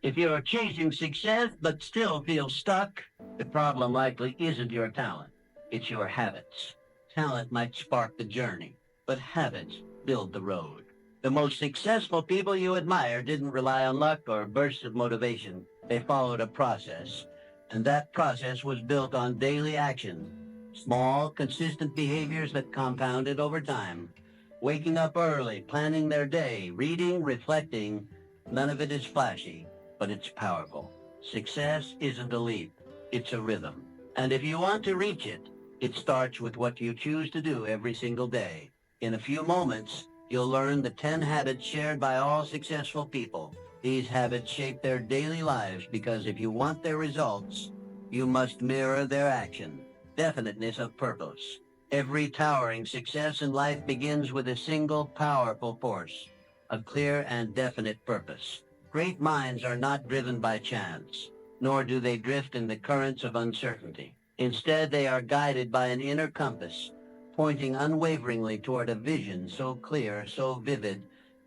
If you're chasing success but still feel stuck, the problem likely isn't your talent. It's your habits. Talent might spark the journey, but habits build the road. The most successful people you admire didn't rely on luck or bursts of motivation. They followed a process, and that process was built on daily action. Small, consistent behaviors that compounded over time. Waking up early, planning their day, reading, reflecting. None of it is flashy, but it's powerful. Success isn't a leap, it's a rhythm. And if you want to reach it, it starts with what you choose to do every single day. In a few moments, you'll learn the 10 habits shared by all successful people. These habits shape their daily lives because if you want their results, you must mirror their action. Definiteness of purpose. Every towering success in life begins with a single powerful force, a clear and definite purpose. Great minds are not driven by chance, nor do they drift in the currents of uncertainty. Instead, they are guided by an inner compass, pointing unwaveringly toward a vision so clear, so vivid,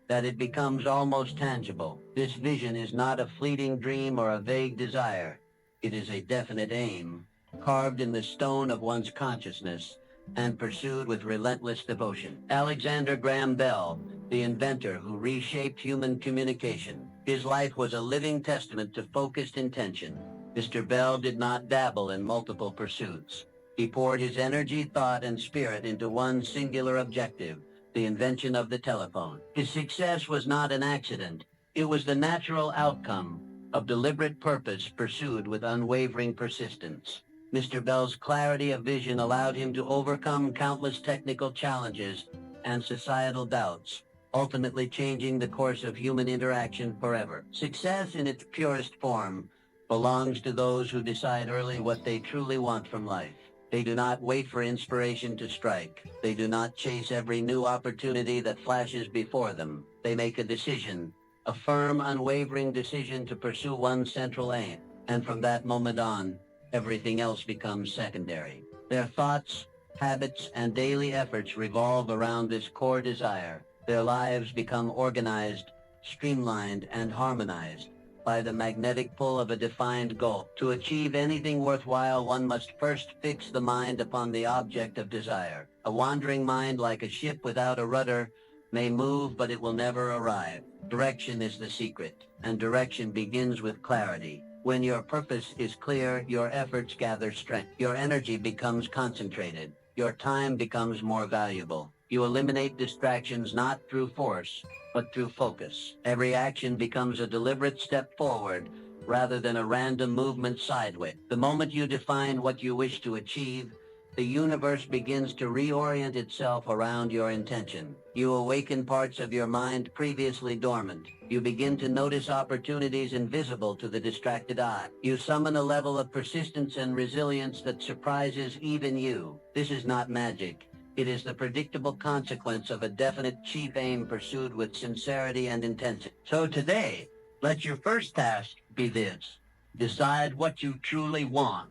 that it becomes almost tangible. This vision is not a fleeting dream or a vague desire. It is a definite aim, carved in the stone of one's consciousness and pursued with relentless devotion. Alexander Graham Bell, the inventor who reshaped human communication. His life was a living testament to focused intention. Mr. Bell did not dabble in multiple pursuits. He poured his energy, thought, and spirit into one singular objective, the invention of the telephone. His success was not an accident. It was the natural outcome of deliberate purpose pursued with unwavering persistence. Mr. Bell's clarity of vision allowed him to overcome countless technical challenges and societal doubts, ultimately changing the course of human interaction forever. Success in its purest form belongs to those who decide early what they truly want from life. They do not wait for inspiration to strike. They do not chase every new opportunity that flashes before them. They make a decision, a firm, unwavering decision to pursue one central aim. And from that moment on, everything else becomes secondary. Their thoughts, habits, and daily efforts revolve around this core desire. Their lives become organized, streamlined, and harmonized by the magnetic pull of a defined goal. To achieve anything worthwhile, one must first fix the mind upon the object of desire. A wandering mind, like a ship without a rudder, may move, but it will never arrive. Direction is the secret, and direction begins with clarity. When your purpose is clear, your efforts gather strength. Your energy becomes concentrated. Your time becomes more valuable. You eliminate distractions not through force, but through focus. Every action becomes a deliberate step forward rather than a random movement sideways. The moment you define what you wish to achieve, the universe begins to reorient itself around your intention. You awaken parts of your mind previously dormant. You begin to notice opportunities invisible to the distracted eye. You summon a level of persistence and resilience that surprises even you. This is not magic. It is the predictable consequence of a definite chief aim pursued with sincerity and intensity. So today, let your first task be this. Decide what you truly want,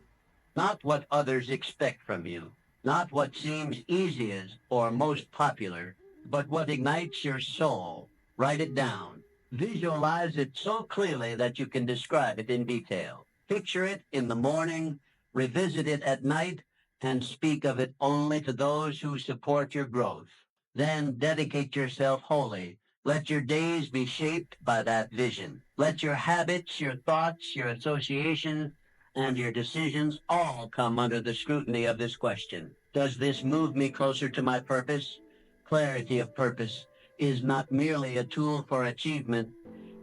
not what others expect from you, not what seems easiest or most popular, but what ignites your soul. Write it down. Visualize it so clearly that you can describe it in detail. Picture it in the morning, revisit it at night, and speak of it only to those who support your growth. Then dedicate yourself wholly. Let your days be shaped by that vision. Let your habits, your thoughts, your associations, and your decisions all come under the scrutiny of this question. Does this move me closer to my purpose? Clarity of purpose is not merely a tool for achievement.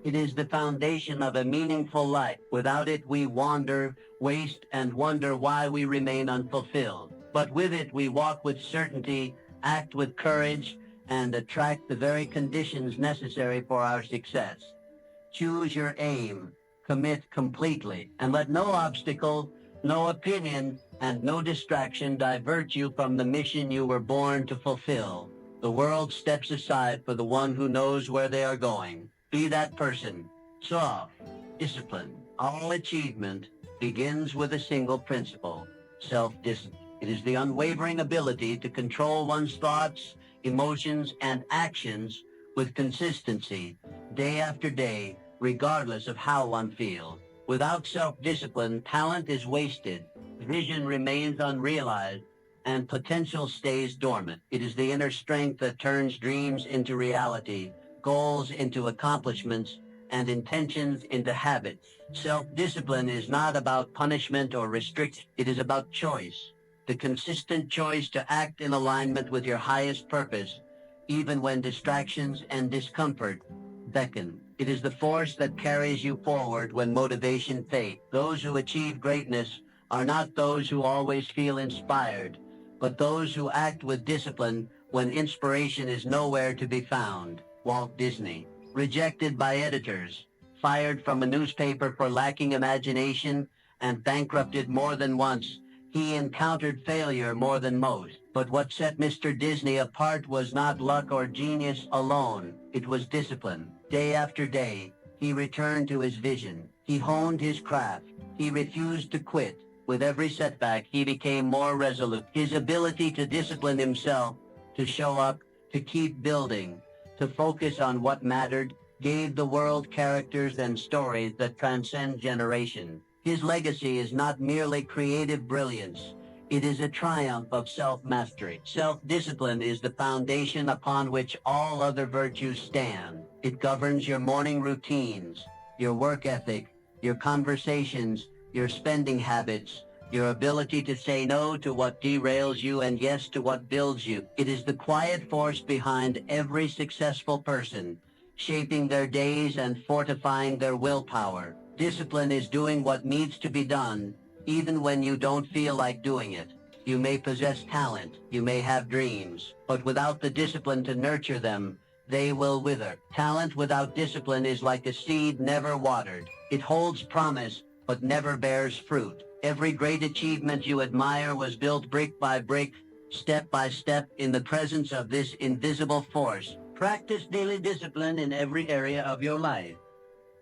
It is the foundation of a meaningful life. Without it, we wander, waste, and wonder why we remain unfulfilled. But with it, we walk with certainty, act with courage, and attract the very conditions necessary for our success. Choose your aim, commit completely, and let no obstacle, no opinion, and no distraction divert you from the mission you were born to fulfill. The world steps aside for the one who knows where they are going. Be that person. Soft, disciplined. All achievement begins with a single principle, self-discipline. It is the unwavering ability to control one's thoughts, emotions, and actions with consistency, day after day, regardless of how one feels. Without self-discipline, talent is wasted, vision remains unrealized, and potential stays dormant. It is the inner strength that turns dreams into reality, goals into accomplishments, and intentions into habits. Self-discipline is not about punishment or restriction. It is about choice. The consistent choice to act in alignment with your highest purpose, even when distractions and discomfort beckon. It is the force that carries you forward when motivation fades. Those who achieve greatness are not those who always feel inspired, but those who act with discipline when inspiration is nowhere to be found. Walt Disney, rejected by editors, fired from a newspaper for lacking imagination, and bankrupted more than once, he encountered failure more than most. But what set Mr. Disney apart was not luck or genius alone. It was discipline. Day after day, he returned to his vision. He honed his craft. He refused to quit. With every setback, he became more resolute. His ability to discipline himself, to show up, to keep building, to focus on what mattered, gave the world characters and stories that transcend generations. His legacy is not merely creative brilliance. It is a triumph of self-mastery. Self-discipline is the foundation upon which all other virtues stand. It governs your morning routines, your work ethic, your conversations, your spending habits, your ability to say no to what derails you and yes to what builds you. It is the quiet force behind every successful person, shaping their days and fortifying their willpower. Discipline is doing what needs to be done, even when you don't feel like doing it. You may possess talent, you may have dreams, but without the discipline to nurture them, they will wither. Talent without discipline is like a seed never watered. It holds promise, but never bears fruit. Every great achievement you admire was built brick by brick, step by step, in the presence of this invisible force. Practice daily discipline in every area of your life.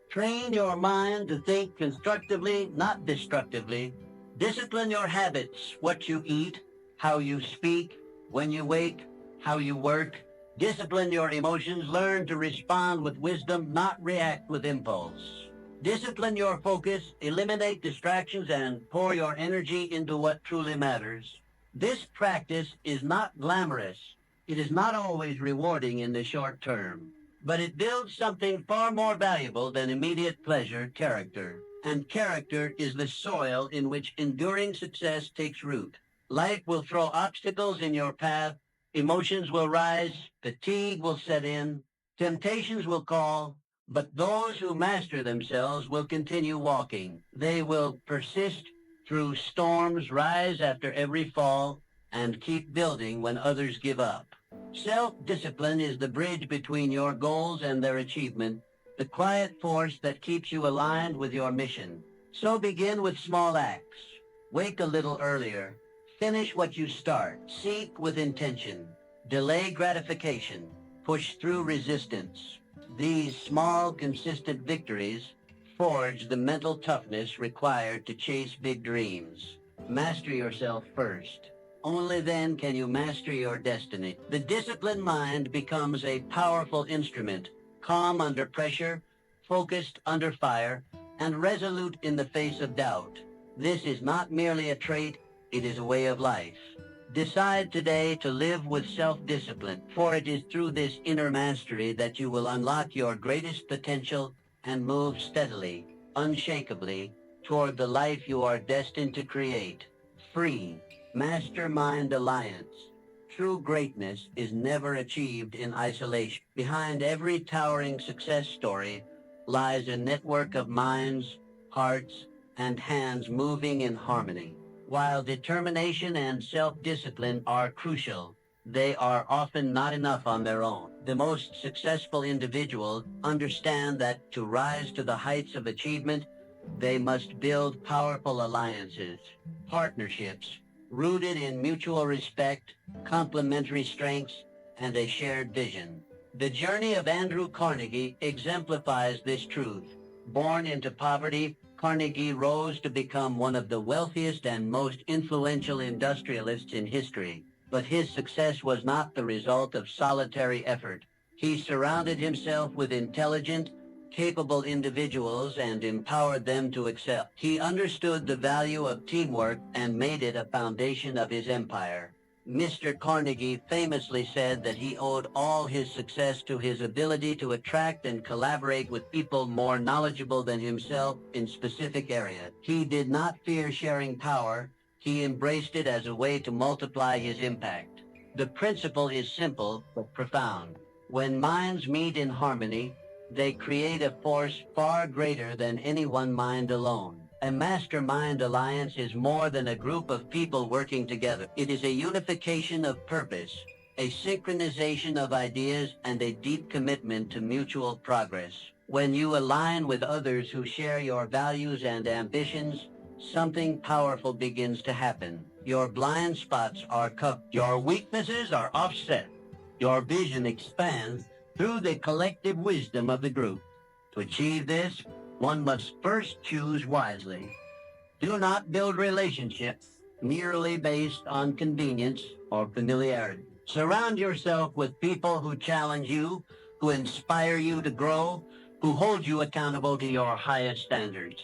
Train your mind to think constructively, not destructively. Discipline your habits, what you eat, how you speak, when you wake, how you work. Discipline your emotions. Learn to respond with wisdom, not react with impulse. Discipline your focus, eliminate distractions, and pour your energy into what truly matters. This practice is not glamorous. It is not always rewarding in the short term, but it builds something far more valuable than immediate pleasure, character. And character is the soil in which enduring success takes root. Life will throw obstacles in your path, emotions will rise, fatigue will set in, temptations will call, but those who master themselves will continue walking. They will persist through storms, rise after every fall, and keep building when others give up. Self-discipline is the bridge between your goals and their achievement, the quiet force that keeps you aligned with your mission. So begin with small acts. Wake a little earlier. Finish what you start. Seek with intention. Delay gratification. Push through resistance. These small, consistent victories forge the mental toughness required to chase big dreams. Master yourself first. Only then can you master your destiny. The disciplined mind becomes a powerful instrument, calm under pressure, focused under fire, and resolute in the face of doubt. This is not merely a trait, it is a way of life. Decide today to live with self-discipline, for it is through this inner mastery that you will unlock your greatest potential and move steadily, unshakably, toward the life you are destined to create. Free. Mastermind Alliance. True greatness is never achieved in isolation. Behind every towering success story lies a network of minds, hearts, and hands moving in harmony. While determination and self-discipline are crucial, they are often not enough on their own. The most successful individuals understand that to rise to the heights of achievement, they must build powerful alliances, partnerships, rooted in mutual respect, complementary strengths, and a shared vision. The journey of Andrew Carnegie exemplifies this truth. Born into poverty, Carnegie rose to become one of the wealthiest and most influential industrialists in history. But his success was not the result of solitary effort. He surrounded himself with intelligent, capable individuals and empowered them to excel. He understood the value of teamwork and made it a foundation of his empire. Mr. Carnegie famously said that he owed all his success to his ability to attract and collaborate with people more knowledgeable than himself in specific areas. He did not fear sharing power. He embraced it as a way to multiply his impact. The principle is simple but profound. When minds meet in harmony, they create a force far greater than any one mind alone. A mastermind alliance is more than a group of people working together. It is a unification of purpose, a synchronization of ideas, and a deep commitment to mutual progress. When you align with others who share your values and ambitions, something powerful begins to happen. Your blind spots are covered. Your weaknesses are offset. Your vision expands through the collective wisdom of the group. To achieve this, one must first choose wisely. Do not build relationships merely based on convenience or familiarity. Surround yourself with people who challenge you, who inspire you to grow, who hold you accountable to your highest standards.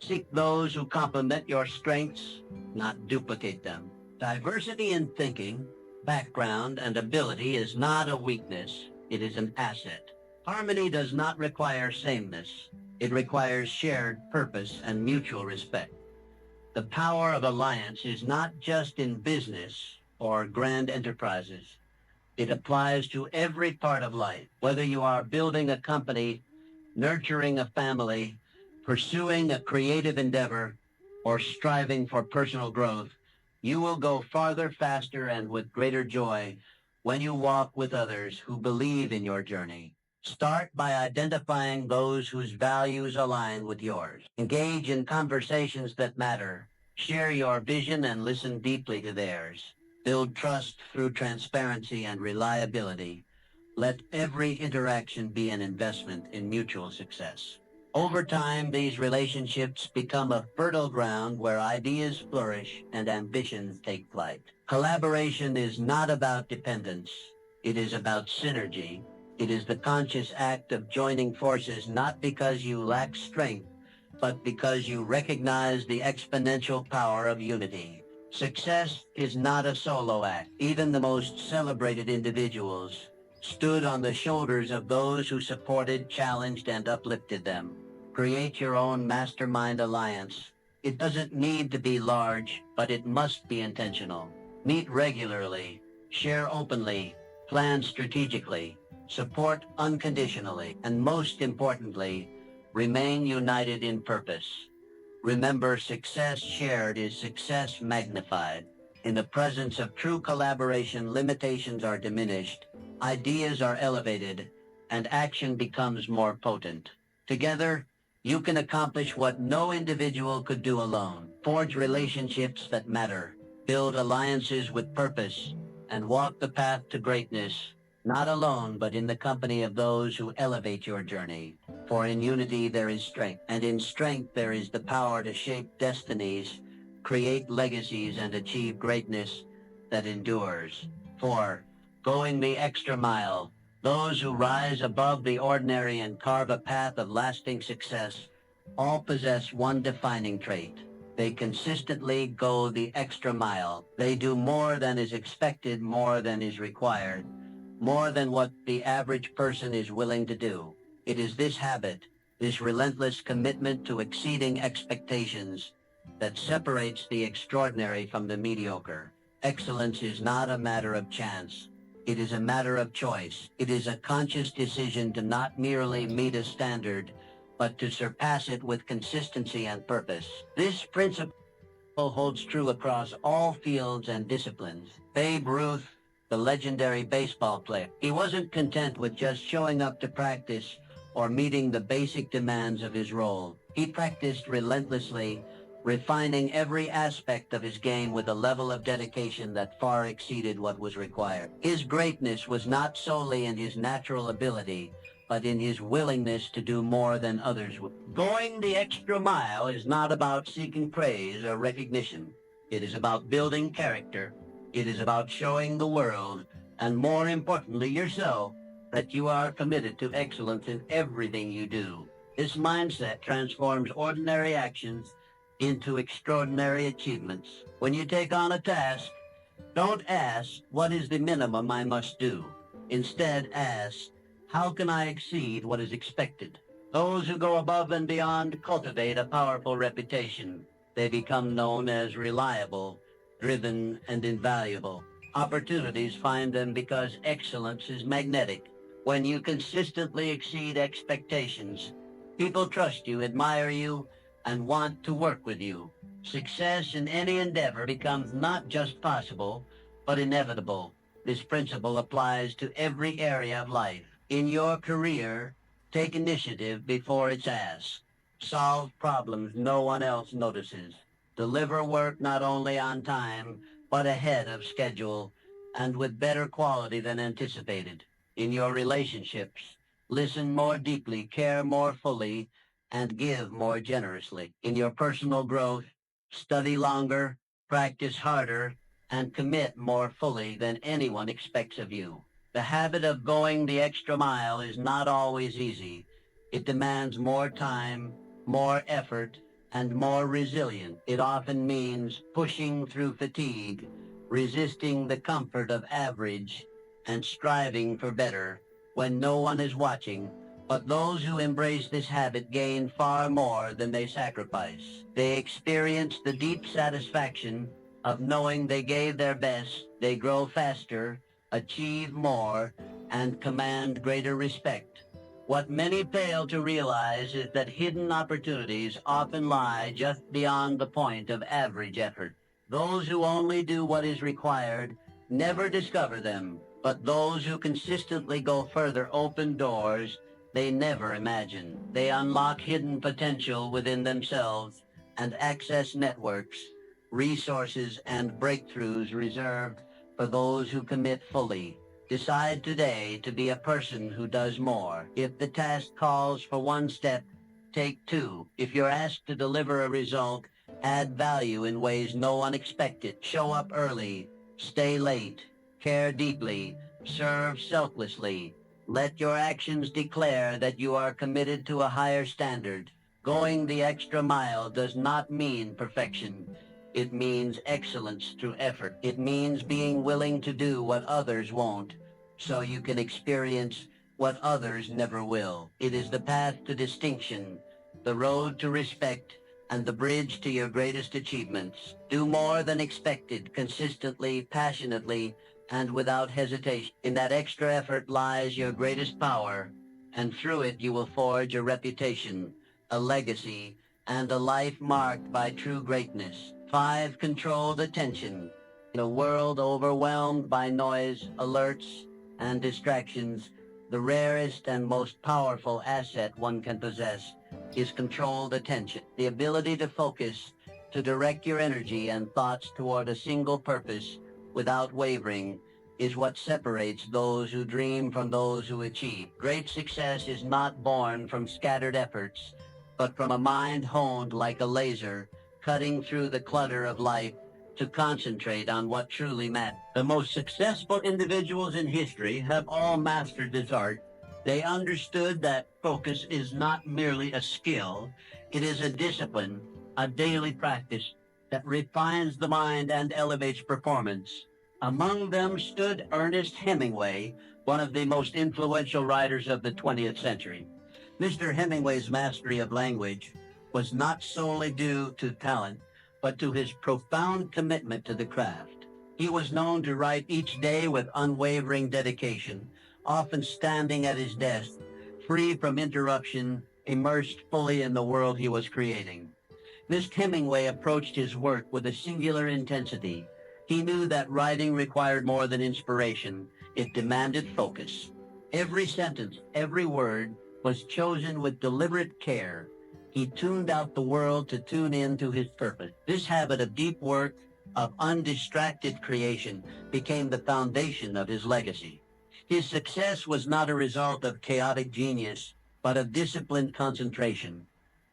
Seek those who complement your strengths, not duplicate them. Diversity in thinking, background, and ability is not a weakness. It is an asset. Harmony does not require sameness. It requires shared purpose and mutual respect. The power of alliance is not just in business or grand enterprises. It applies to every part of life. Whether you are building a company, nurturing a family, pursuing a creative endeavor, or striving for personal growth, you will go farther, faster, and with greater joy when you walk with others who believe in your journey. Start by identifying those whose values align with yours. Engage in conversations that matter. Share your vision and listen deeply to theirs. Build trust through transparency and reliability. Let every interaction be an investment in mutual success. Over time, these relationships become a fertile ground where ideas flourish and ambitions take flight. Collaboration is not about dependence. It is about synergy. It is the conscious act of joining forces not because you lack strength, but because you recognize the exponential power of unity. Success is not a solo act. Even the most celebrated individuals stood on the shoulders of those who supported, challenged, and uplifted them. Create your own mastermind alliance. It doesn't need to be large, but it must be intentional. Meet regularly, share openly, plan strategically, support unconditionally, and most importantly, remain united in purpose. Remember, success shared is success magnified. In the presence of true collaboration, limitations are diminished, ideas are elevated, and action becomes more potent. Together, you can accomplish what no individual could do alone. Forge relationships that matter, build alliances with purpose, and walk the path to greatness, not alone, but in the company of those who elevate your journey. For in unity there is strength, and in strength there is the power to shape destinies, create legacies, and achieve greatness that endures. For, going the extra mile, those who rise above the ordinary and carve a path of lasting success all possess one defining trait. They consistently go the extra mile. They do more than is expected, more than is required, more than what the average person is willing to do. It is this habit, this relentless commitment to exceeding expectations, that separates the extraordinary from the mediocre. Excellence is not a matter of chance. It is a matter of choice. It is a conscious decision to not merely meet a standard, but to surpass it with consistency and purpose. This principle holds true across all fields and disciplines. Babe Ruth, the legendary baseball player, he wasn't content with just showing up to practice or meeting the basic demands of his role. He practiced relentlessly, refining every aspect of his game with a level of dedication that far exceeded what was required. His greatness was not solely in his natural ability, but in his willingness to do more than others would. Going the extra mile is not about seeking praise or recognition. It is about building character, It is about showing the world, and more importantly yourself, that you are committed to excellence in everything you do. This mindset transforms ordinary actions into extraordinary achievements. When you take on a task, don't ask, what is the minimum I must do? Instead, ask, how can I exceed what is expected? Those who go above and beyond cultivate a powerful reputation. They become known as reliable, driven, and invaluable. Opportunities find them because excellence is magnetic. When you consistently exceed expectations, people trust you, admire you, and want to work with you. Success in any endeavor becomes not just possible, but inevitable. This principle applies to every area of life. In your career, take initiative before it's asked. Solve problems no one else notices. Deliver work not only on time, but ahead of schedule and with better quality than anticipated. In your relationships, listen more deeply, care more fully, and give more generously. In your personal growth, study longer, practice harder, and commit more fully than anyone expects of you. The habit of going the extra mile is not always easy. It demands more time, more effort, and more resilience. It often means pushing through fatigue, resisting the comfort of average, and striving for better when no one is watching. But those who embrace this habit gain far more than they sacrifice. They experience the deep satisfaction of knowing they gave their best, they grow faster, achieve more, and command greater respect. What many fail to realize is that hidden opportunities often lie just beyond the point of average effort. Those who only do what is required never discover them, but those who consistently go further open doors they never imagine. They unlock hidden potential within themselves and access networks, resources, and breakthroughs reserved for those who commit fully. Decide today to be a person who does more. If the task calls for one step, take two. If you're asked to deliver a result, add value in ways no one expected. Show up early, stay late, care deeply, serve selflessly. Let your actions declare that you are committed to a higher standard. Going the extra mile does not mean perfection. It means excellence through effort. It means being willing to do what others won't, so you can experience what others never will. It is the path to distinction, the road to respect, and the bridge to your greatest achievements. Do more than expected, consistently, passionately, and without hesitation. In that extra effort lies your greatest power, and through it you will forge a reputation, a legacy, and a life marked by true greatness. 5. Controlled attention. In a world overwhelmed by noise, alerts, and distractions, the rarest and most powerful asset one can possess is controlled attention. The ability to focus, to direct your energy and thoughts toward a single purpose without wavering is what separates those who dream from those who achieve. Great success is not born from scattered efforts, but from a mind honed like a laser, cutting through the clutter of life to concentrate on what truly matters. The most successful individuals in history have all mastered this art. They understood that focus is not merely a skill, it is a discipline, a daily practice that refines the mind and elevates performance. Among them stood Ernest Hemingway, one of the most influential writers of the 20th century. Mr. Hemingway's mastery of language was not solely due to talent, but to his profound commitment to the craft. He was known to write each day with unwavering dedication, often standing at his desk, free from interruption, immersed fully in the world he was creating. Mr. Hemingway approached his work with a singular intensity. He knew that writing required more than inspiration. It demanded focus. Every sentence, every word was chosen with deliberate care. He tuned out the world to tune in to his purpose. This habit of deep work, of undistracted creation, became the foundation of his legacy. His success was not a result of chaotic genius, but of disciplined concentration.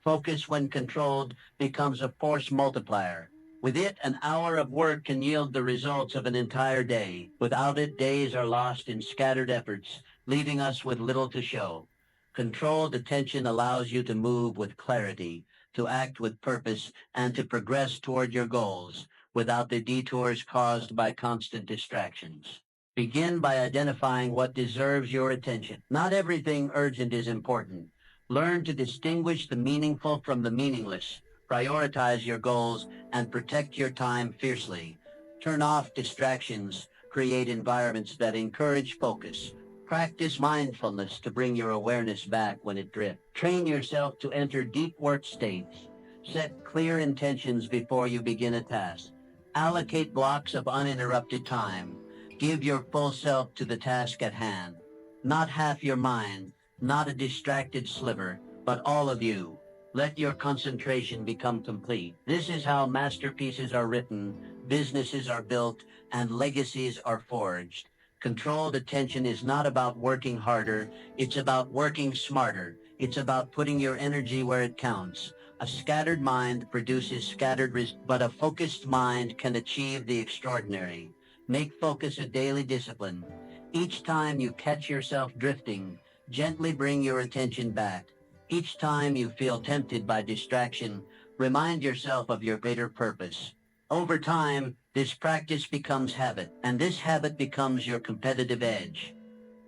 Focus, when controlled, becomes a force multiplier. With it, an hour of work can yield the results of an entire day. Without it, days are lost in scattered efforts, leaving us with little to show. Controlled attention allows you to move with clarity, to act with purpose, and to progress toward your goals without the detours caused by constant distractions. Begin by identifying what deserves your attention. Not everything urgent is important. Learn to distinguish the meaningful from the meaningless. Prioritize your goals and protect your time fiercely. Turn off distractions. Create environments that encourage focus. Practice mindfulness to bring your awareness back when it drifts. Train yourself to enter deep work states. Set clear intentions before you begin a task. Allocate blocks of uninterrupted time. Give your full self to the task at hand. Not half your mind, not a distracted sliver, but all of you. Let your concentration become complete. This is how masterpieces are written, businesses are built, and legacies are forged. Controlled attention is not about working harder, it's about working smarter. It's about putting your energy where it counts. A scattered mind produces scattered results, but a focused mind can achieve the extraordinary. Make focus a daily discipline. Each time you catch yourself drifting, gently bring your attention back. Each time you feel tempted by distraction, remind yourself of your greater purpose. Over time, this practice becomes habit, and this habit becomes your competitive edge.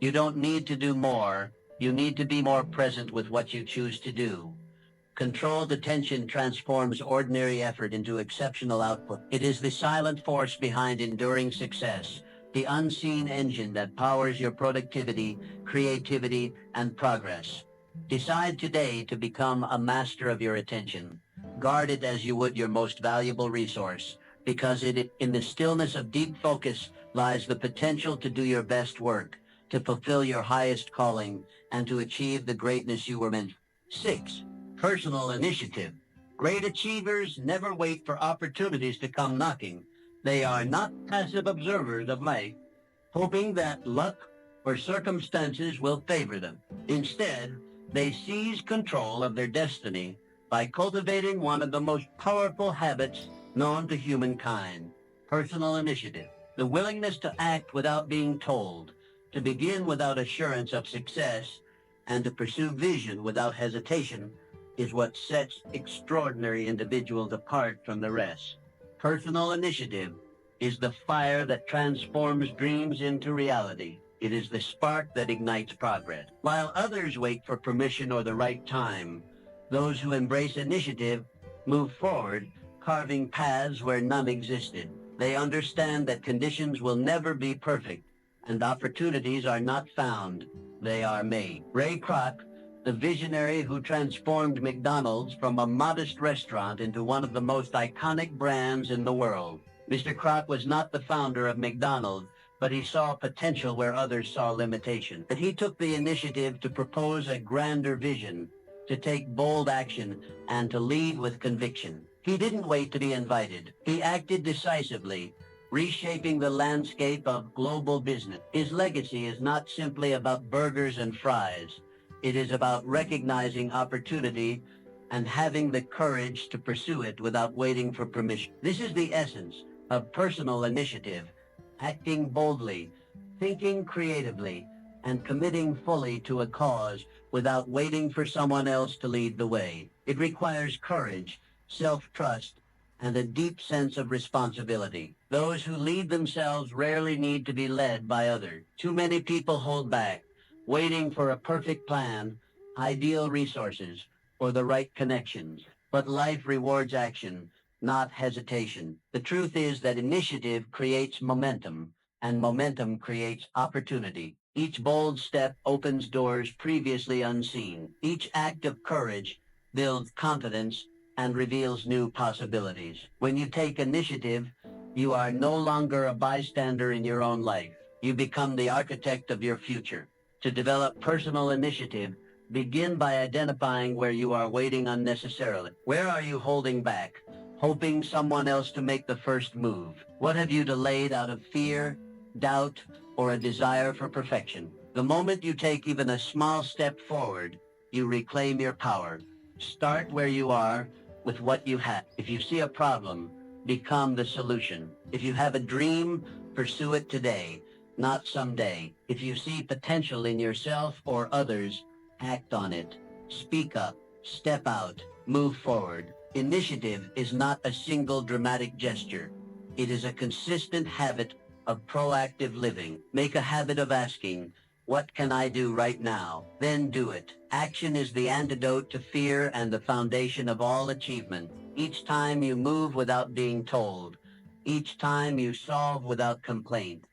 You don't need to do more, you need to be more present with what you choose to do. Controlled attention transforms ordinary effort into exceptional output. It is the silent force behind enduring success, the unseen engine that powers your productivity, creativity, and progress. Decide today to become a master of your attention. Guard it as you would your most valuable resource, because in the stillness of deep focus lies the potential to do your best work, to fulfill your highest calling, and to achieve the greatness you were meant. 6. Personal initiative. Great achievers never wait for opportunities to come knocking. They are not passive observers of life, hoping that luck or circumstances will favor them. Instead, they seize control of their destiny by cultivating one of the most powerful habits known to humankind, personal initiative. The willingness to act without being told, to begin without assurance of success, and to pursue vision without hesitation is what sets extraordinary individuals apart from the rest. Personal initiative is the fire that transforms dreams into reality. It is the spark that ignites progress. While others wait for permission or the right time, those who embrace initiative move forward, carving paths where none existed. They understand that conditions will never be perfect, and opportunities are not found, they are made. Ray Kroc, the visionary who transformed McDonald's from a modest restaurant into one of the most iconic brands in the world. Mr. Kroc was not the founder of McDonald's, but he saw potential where others saw limitation. And he took the initiative to propose a grander vision, to take bold action, and to lead with conviction. He didn't wait to be invited. He acted decisively, reshaping the landscape of global business. His legacy is not simply about burgers and fries. It is about recognizing opportunity and having the courage to pursue it without waiting for permission. This is the essence of personal initiative, acting boldly, thinking creatively, and committing fully to a cause without waiting for someone else to lead the way. It requires courage, self-trust, and a deep sense of responsibility. Those who lead themselves rarely need to be led by others. Too many people hold back, waiting for a perfect plan, ideal resources, or the right connections. But life rewards action, not hesitation. The truth is that initiative creates momentum, and momentum creates opportunity. Each bold step opens doors previously unseen. Each act of courage builds confidence and reveals new possibilities. When you take initiative, you are no longer a bystander in your own life. You become the architect of your future. To develop personal initiative, begin by identifying where you are waiting unnecessarily. Where are you holding back, hoping someone else to make the first move? What have you delayed out of fear, doubt, or a desire for perfection? The moment you take even a small step forward, you reclaim your power. Start where you are with what you have. If you see a problem, become the solution. If you have a dream, pursue it today, not someday. If you see potential in yourself or others, act on it. Speak up, step out, move forward. Initiative is not a single dramatic gesture. It is a consistent habit of proactive living. Make a habit of asking, what can I do right now? Then do it. Action is the antidote to fear and the foundation of all achievement. Each time you move without being told, each time you solve without complaint,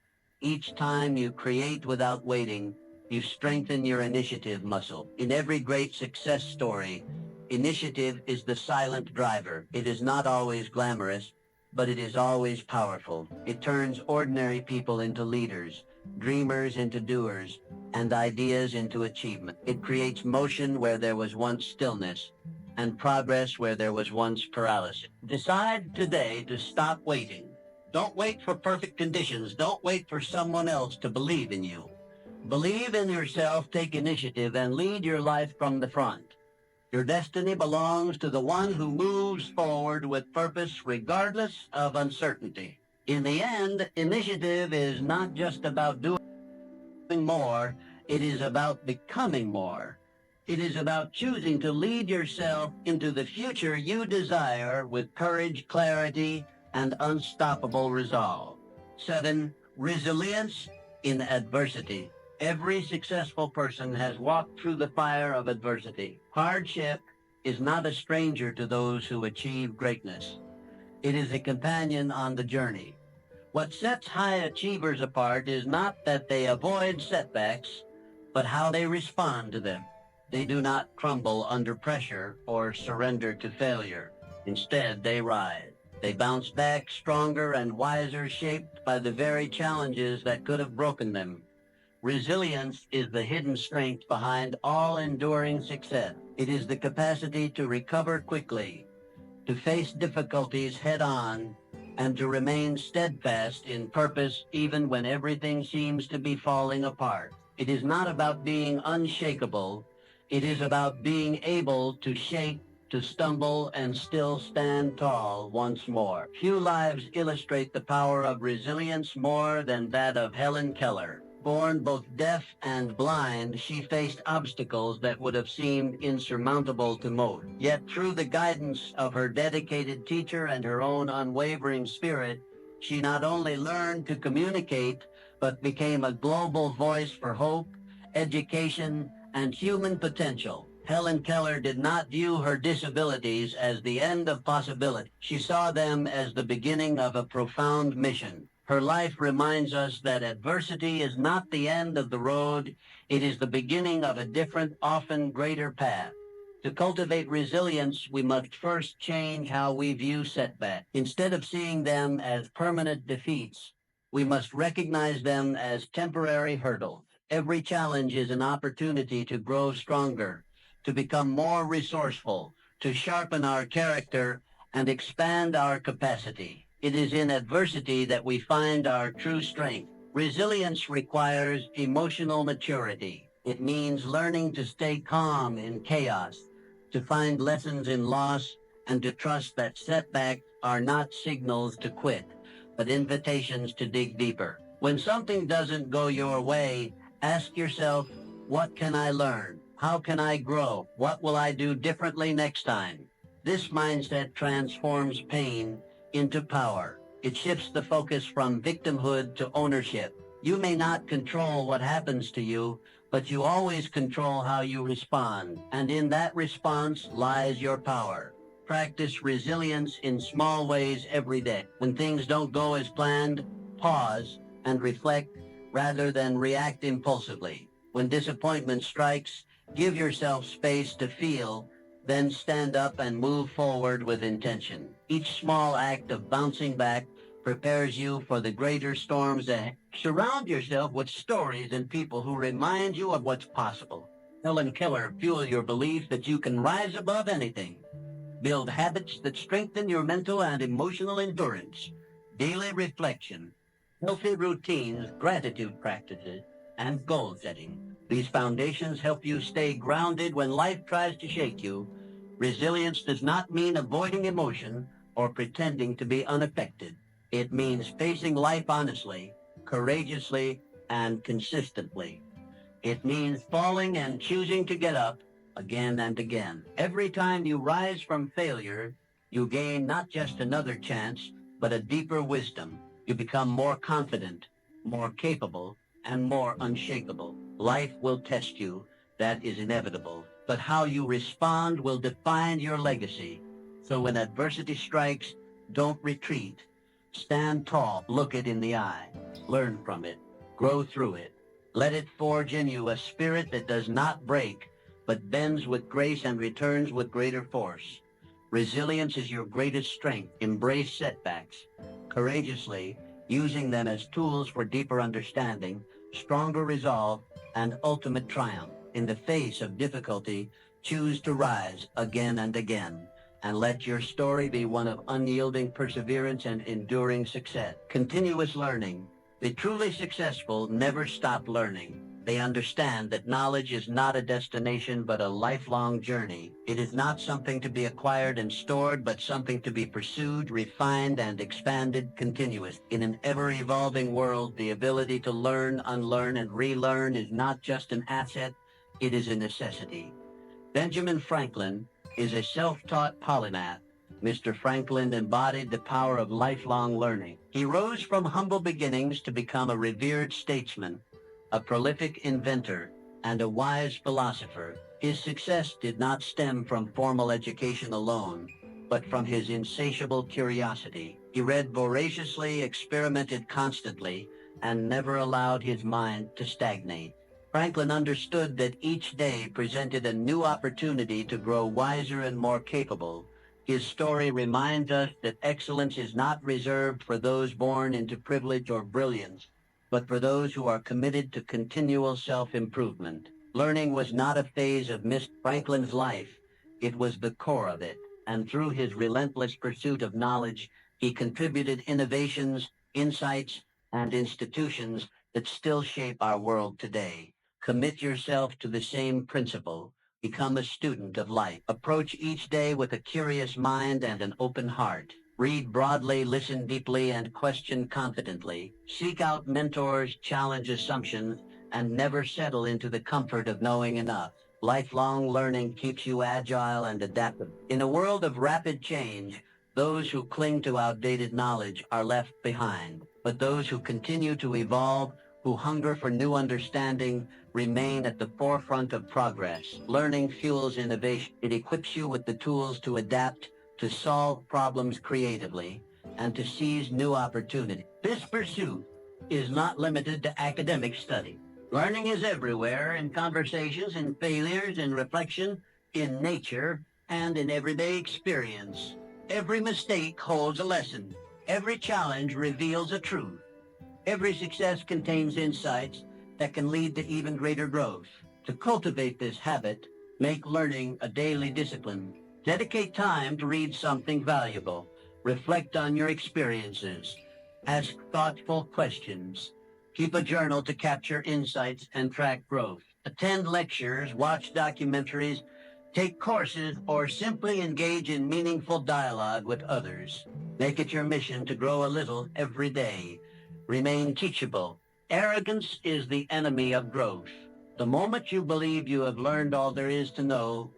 each time you create without waiting, you strengthen your initiative muscle. In every great success story, initiative is the silent driver. It is not always glamorous, but it is always powerful. It turns ordinary people into leaders, dreamers into doers, and ideas into achievement. It creates motion where there was once stillness, and progress where there was once paralysis. Decide today to stop waiting. Don't wait for perfect conditions. Don't wait for someone else to believe in you. Believe in yourself, take initiative, and lead your life from the front. Your destiny belongs to the one who moves forward with purpose regardless of uncertainty. In the end, initiative is not just about doing more, it is about becoming more. It is about choosing to lead yourself into the future you desire with courage, clarity, and unstoppable resolve. 7. Resilience in adversity. Every successful person has walked through the fire of adversity. Hardship is not a stranger to those who achieve greatness. It is a companion on the journey. What sets high achievers apart is not that they avoid setbacks, but how they respond to them. They do not crumble under pressure or surrender to failure. Instead, they rise. They bounce back stronger and wiser, shaped by the very challenges that could have broken them. Resilience is the hidden strength behind all enduring success. It is the capacity to recover quickly, to face difficulties head-on, and to remain steadfast in purpose even when everything seems to be falling apart. It is not about being unshakable. It is about being able to shake, to stumble, and still stand tall once more. Few lives illustrate the power of resilience more than that of Helen Keller. Born both deaf and blind, she faced obstacles that would have seemed insurmountable to most. Yet through the guidance of her dedicated teacher and her own unwavering spirit, she not only learned to communicate, but became a global voice for hope, education, and human potential. Helen Keller did not view her disabilities as the end of possibility. She saw them as the beginning of a profound mission. Her life reminds us that adversity is not the end of the road. It is the beginning of a different, often greater path. To cultivate resilience, we must first change how we view setbacks. Instead of seeing them as permanent defeats, we must recognize them as temporary hurdles. Every challenge is an opportunity to grow stronger, to become more resourceful, to sharpen our character, and expand our capacity. It is in adversity that we find our true strength. Resilience requires emotional maturity. It means learning to stay calm in chaos, to find lessons in loss, and to trust that setbacks are not signals to quit, but invitations to dig deeper. When something doesn't go your way, ask yourself, what can I learn? How can I grow? What will I do differently next time? This mindset transforms pain into power. It shifts the focus from victimhood to ownership. You may not control what happens to you, but you always control how you respond. And in that response lies your power. Practice resilience in small ways every day. When things don't go as planned, pause and reflect rather than react impulsively. When disappointment strikes, give yourself space to feel, then stand up and move forward with intention. Each small act of bouncing back prepares you for the greater storms ahead. Surround yourself with stories and people who remind you of what's possible. Helen Keller, fuel your belief that you can rise above anything. Build habits that strengthen your mental and emotional endurance. Daily reflection, healthy routines, gratitude practices, and goal setting. These foundations help you stay grounded when life tries to shake you. Resilience does not mean avoiding emotion, or pretending to be unaffected. It means facing life honestly, courageously, and consistently. It means falling and choosing to get up again and again. Every time you rise from failure, you gain not just another chance, but a deeper wisdom. You become more confident, more capable, and more unshakable. Life will test you. That is inevitable. But how you respond will define your legacy. So when adversity strikes, don't retreat. Stand tall, look it in the eye, learn from it, grow through it. Let it forge in you a spirit that does not break, but bends with grace and returns with greater force. Resilience is your greatest strength. Embrace setbacks courageously, using them as tools for deeper understanding, stronger resolve, and ultimate triumph. In the face of difficulty, choose to rise again and again, and let your story be one of unyielding perseverance and enduring success. Continuous learning. The truly successful never stop learning. They understand that knowledge is not a destination but a lifelong journey. It is not something to be acquired and stored, but something to be pursued, refined, and expanded continuously. In an ever-evolving world, the ability to learn, unlearn, and relearn is not just an asset, it is a necessity. Benjamin Franklin is a self-taught polymath. Mr. Franklin embodied the power of lifelong learning. He rose from humble beginnings to become a revered statesman, a prolific inventor, and a wise philosopher. His success did not stem from formal education alone, but from his insatiable curiosity. He read voraciously, experimented constantly, and never allowed his mind to stagnate. Franklin understood that each day presented a new opportunity to grow wiser and more capable. His story reminds us that excellence is not reserved for those born into privilege or brilliance, but for those who are committed to continual self-improvement. Learning was not a phase of Miss Franklin's life. It was the core of it, and through his relentless pursuit of knowledge, he contributed innovations, insights, and institutions that still shape our world today. Commit yourself to the same principle. Become a student of life. Approach each day with a curious mind and an open heart. Read broadly, listen deeply, and question confidently. Seek out mentors, challenge assumptions, and never settle into the comfort of knowing enough. Lifelong learning keeps you agile and adaptable. In a world of rapid change, those who cling to outdated knowledge are left behind. But those who continue to evolve, who hunger for new understanding, remain at the forefront of progress. Learning fuels innovation. It equips you with the tools to adapt, to solve problems creatively, and to seize new opportunities. This pursuit is not limited to academic study. Learning is everywhere, in conversations, in failures, in reflection, in nature, and in everyday experience. Every mistake holds a lesson. Every challenge reveals a truth. Every success contains insights that can lead to even greater growth. To cultivate this habit, make learning a daily discipline. Dedicate time to read something valuable. Reflect on your experiences. Ask thoughtful questions. Keep a journal to capture insights and track growth. Attend lectures, watch documentaries, take courses, or simply engage in meaningful dialogue with others. Make it your mission to grow a little every day. Remain teachable. Arrogance is the enemy of growth. The moment you believe you have learned all there is to know,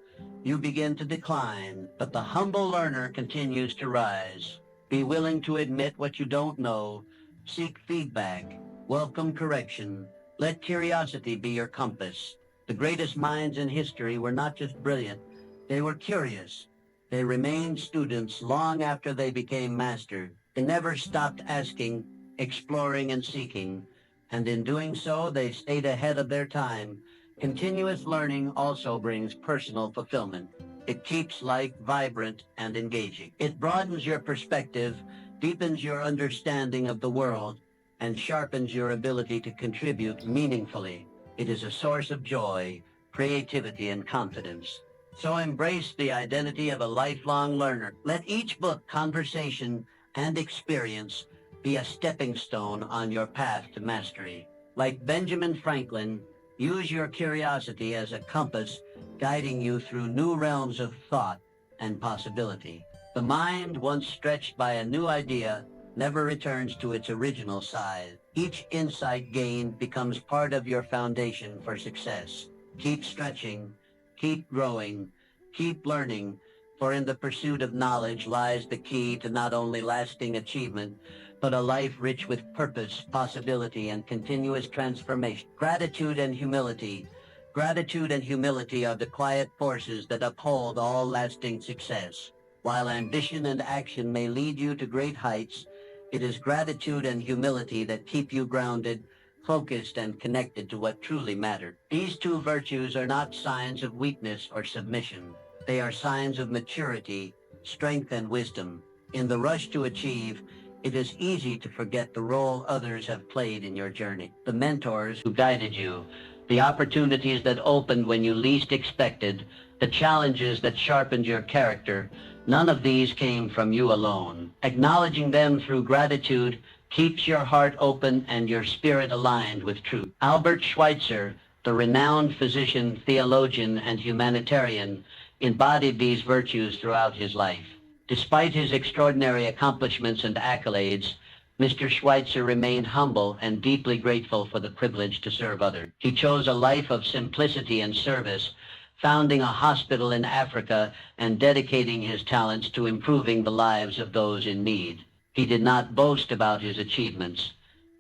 you begin to decline, but the humble learner continues to rise. Be willing to admit what you don't know. Seek feedback. Welcome correction. Let curiosity be your compass. The greatest minds in history were not just brilliant, they were curious. They remained students long after they became masters. They never stopped asking, exploring, and seeking, and in doing so, they stayed ahead of their time. Continuous learning also brings personal fulfillment. It keeps life vibrant and engaging. It broadens your perspective, deepens your understanding of the world, and sharpens your ability to contribute meaningfully. It is a source of joy, creativity, and confidence. So embrace the identity of a lifelong learner. Let each book, conversation, and experience be a stepping stone on your path to mastery. Like Benjamin Franklin, use your curiosity as a compass, guiding you through new realms of thought and possibility. The mind, once stretched by a new idea, never returns to its original size. Each insight gained becomes part of your foundation for success. Keep stretching, keep growing, keep learning, for in the pursuit of knowledge lies the key to not only lasting achievement, but a life rich with purpose, possibility, and continuous transformation. Gratitude and humility. Gratitude and humility are the quiet forces that uphold all lasting success. While ambition and action may lead you to great heights, it is gratitude and humility that keep you grounded, focused, and connected to what truly matters. These two virtues are not signs of weakness or submission. They are signs of maturity, strength, and wisdom. In the rush to achieve, it is easy to forget the role others have played in your journey. The mentors who guided you, the opportunities that opened when you least expected, the challenges that sharpened your character, none of these came from you alone. Acknowledging them through gratitude keeps your heart open and your spirit aligned with truth. Albert Schweitzer, the renowned physician, theologian, and humanitarian, embodied these virtues throughout his life. Despite his extraordinary accomplishments and accolades, Mr. Schweitzer remained humble and deeply grateful for the privilege to serve others. He chose a life of simplicity and service, founding a hospital in Africa and dedicating his talents to improving the lives of those in need. He did not boast about his achievements.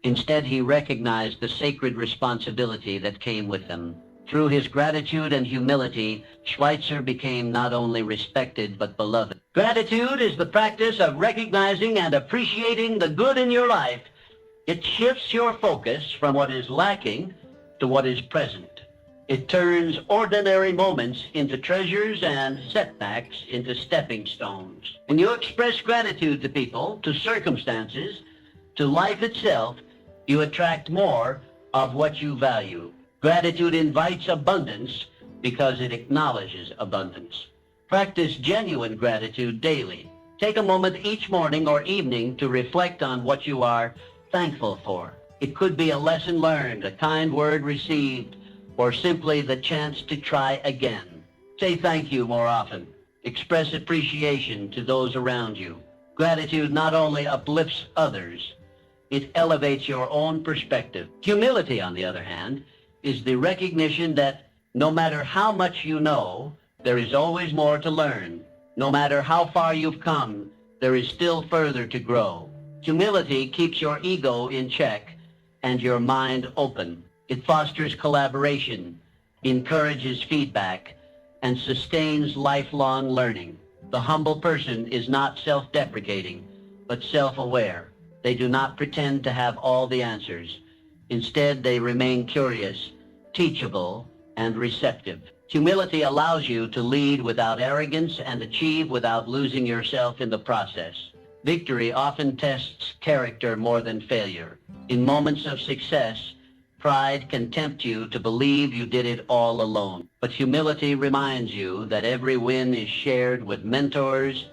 Instead, he recognized the sacred responsibility that came with them. Through his gratitude and humility, Schweitzer became not only respected but beloved. Gratitude is the practice of recognizing and appreciating the good in your life. It shifts your focus from what is lacking to what is present. It turns ordinary moments into treasures and setbacks into stepping stones. When you express gratitude to people, to circumstances, to life itself, you attract more of what you value. Gratitude invites abundance because it acknowledges abundance. Practice genuine gratitude daily. Take a moment each morning or evening to reflect on what you are thankful for. It could be a lesson learned, a kind word received, or simply the chance to try again. Say thank you more often. Express appreciation to those around you. Gratitude not only uplifts others, it elevates your own perspective. Humility, on the other hand, is the recognition that no matter how much you know, there is always more to learn. No matter how far you've come, there is still further to grow. Humility keeps your ego in check and your mind open. It fosters collaboration, encourages feedback, and sustains lifelong learning. The humble person is not self-deprecating, but self-aware. They do not pretend to have all the answers. Instead, they remain curious, teachable, and receptive. Humility allows you to lead without arrogance and achieve without losing yourself in the process. Victory often tests character more than failure. In moments of success, pride can tempt you to believe you did it all alone. But humility reminds you that every win is shared with mentors,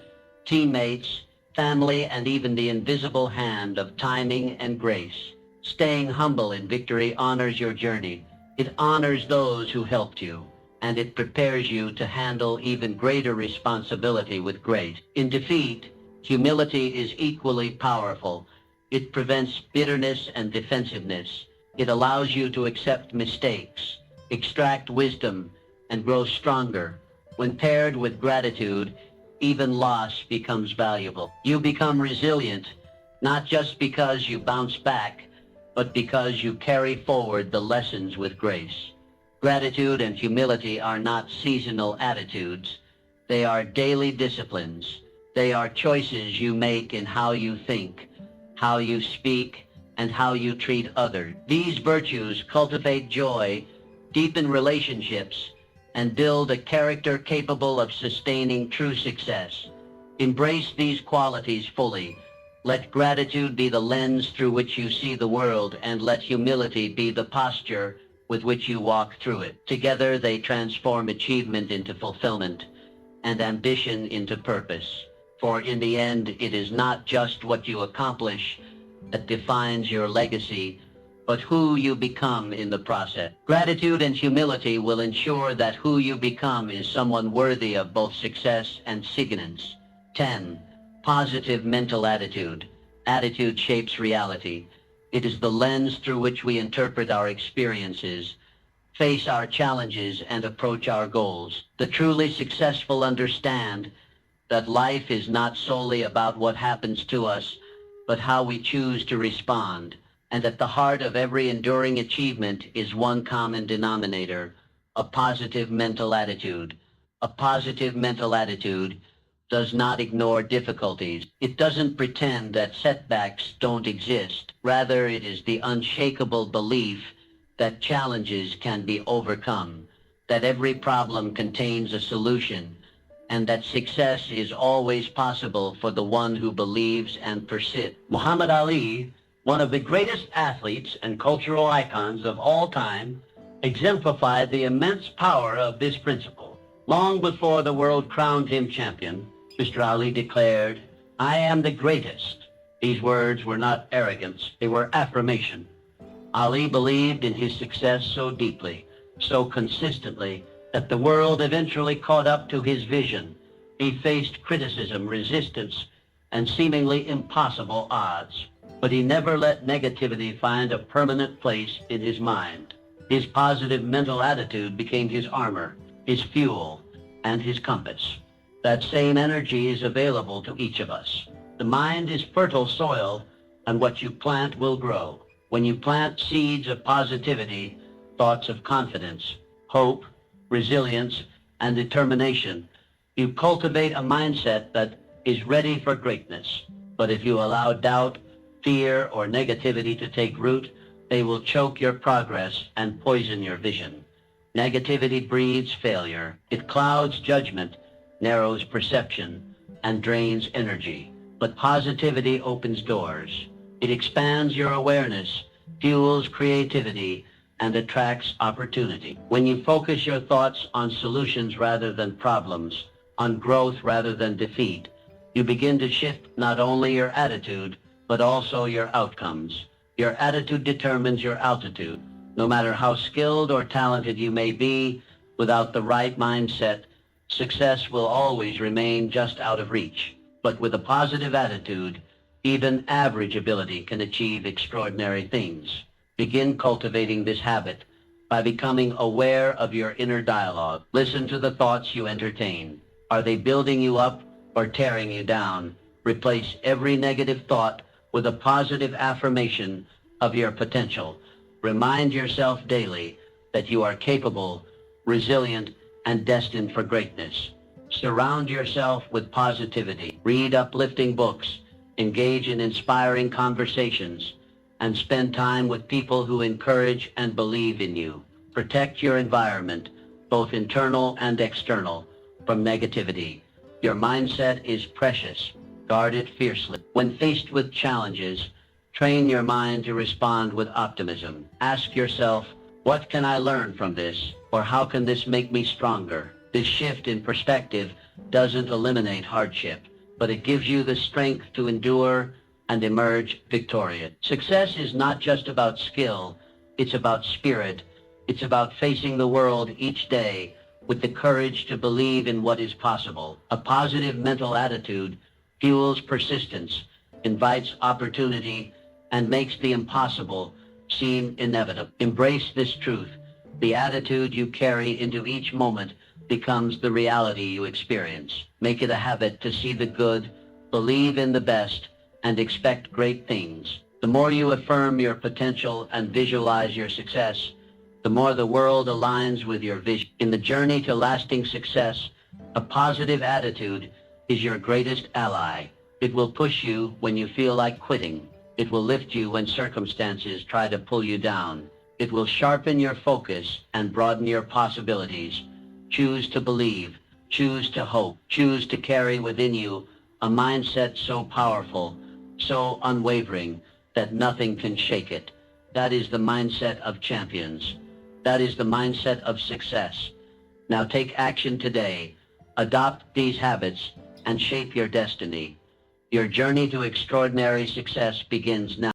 teammates, family, and even the invisible hand of timing and grace. Staying humble in victory honors your journey. It honors those who helped you, and it prepares you to handle even greater responsibility with grace. In defeat, humility is equally powerful. It prevents bitterness and defensiveness. It allows you to accept mistakes, extract wisdom, and grow stronger. When paired with gratitude, even loss becomes valuable. You become resilient, not just because you bounce back, but because you carry forward the lessons with grace. Gratitude and humility are not seasonal attitudes. They are daily disciplines. They are choices you make in how you think, how you speak, and how you treat others. These virtues cultivate joy, deepen relationships, and build a character capable of sustaining true success. Embrace these qualities fully. Let gratitude be the lens through which you see the world, and let humility be the posture with which you walk through it. Together they transform achievement into fulfillment and ambition into purpose. For in the end, it is not just what you accomplish that defines your legacy, but who you become in the process. Gratitude and humility will ensure that who you become is someone worthy of both success and significance. 10. Positive mental attitude. Attitude shapes reality. It is the lens through which we interpret our experiences, face our challenges, and approach our goals. The truly successful understand that life is not solely about what happens to us, but how we choose to respond. And at the heart of every enduring achievement is one common denominator: a positive mental attitude. A positive mental attitude does not ignore difficulties. It doesn't pretend that setbacks don't exist. Rather, it is the unshakable belief that challenges can be overcome, that every problem contains a solution, and that success is always possible for the one who believes and persists. Muhammad Ali, one of the greatest athletes and cultural icons of all time, exemplified the immense power of this principle. Long before the world crowned him champion, Mr. Ali declared, "I am the greatest." These words were not arrogance, they were affirmation. Ali believed in his success so deeply, so consistently, that the world eventually caught up to his vision. He faced criticism, resistance, and seemingly impossible odds. But he never let negativity find a permanent place in his mind. His positive mental attitude became his armor, his fuel, and his compass. That same energy is available to each of us. The mind is fertile soil, and what you plant will grow. When you plant seeds of positivity, thoughts of confidence, hope, resilience, and determination, you cultivate a mindset that is ready for greatness. But if you allow doubt, fear, or negativity to take root, they will choke your progress and poison your vision. Negativity breeds failure. It clouds judgment, narrows perception, and drains energy. But positivity opens doors. It expands your awareness, fuels creativity, and attracts opportunity. When you focus your thoughts on solutions rather than problems, on growth rather than defeat, you begin to shift not only your attitude, but also your outcomes. Your attitude determines your altitude. No matter how skilled or talented you may be, without the right mindset, success will always remain just out of reach. But with a positive attitude, even average ability can achieve extraordinary things. Begin cultivating this habit by becoming aware of your inner dialogue. Listen to the thoughts you entertain. Are they building you up or tearing you down? Replace every negative thought with a positive affirmation of your potential. Remind yourself daily that you are capable, resilient, and destined for greatness. Surround yourself with positivity. Read uplifting books, engage in inspiring conversations, and spend time with people who encourage and believe in you. Protect your environment, both internal and external, from negativity. Your mindset is precious. Guard it fiercely. When faced with challenges, train your mind to respond with optimism. Ask yourself, what can I learn from this? Or how can this make me stronger? This shift in perspective doesn't eliminate hardship, but it gives you the strength to endure and emerge victorious. Success is not just about skill, it's about spirit. It's about facing the world each day with the courage to believe in what is possible. A positive mental attitude fuels persistence, invites opportunity, and makes the impossible seem inevitable. Embrace this truth. The attitude you carry into each moment becomes the reality you experience. Make it a habit to see the good, believe in the best, and expect great things. The more you affirm your potential and visualize your success, the more the world aligns with your vision. In the journey to lasting success, a positive attitude is your greatest ally. It will push you when you feel like quitting. It will lift you when circumstances try to pull you down. It will sharpen your focus and broaden your possibilities. Choose to believe, choose to hope, choose to carry within you a mindset so powerful, so unwavering, that nothing can shake it. That is the mindset of champions. That is the mindset of success. Now take action today. Adopt these habits and shape your destiny. Your journey to extraordinary success begins now.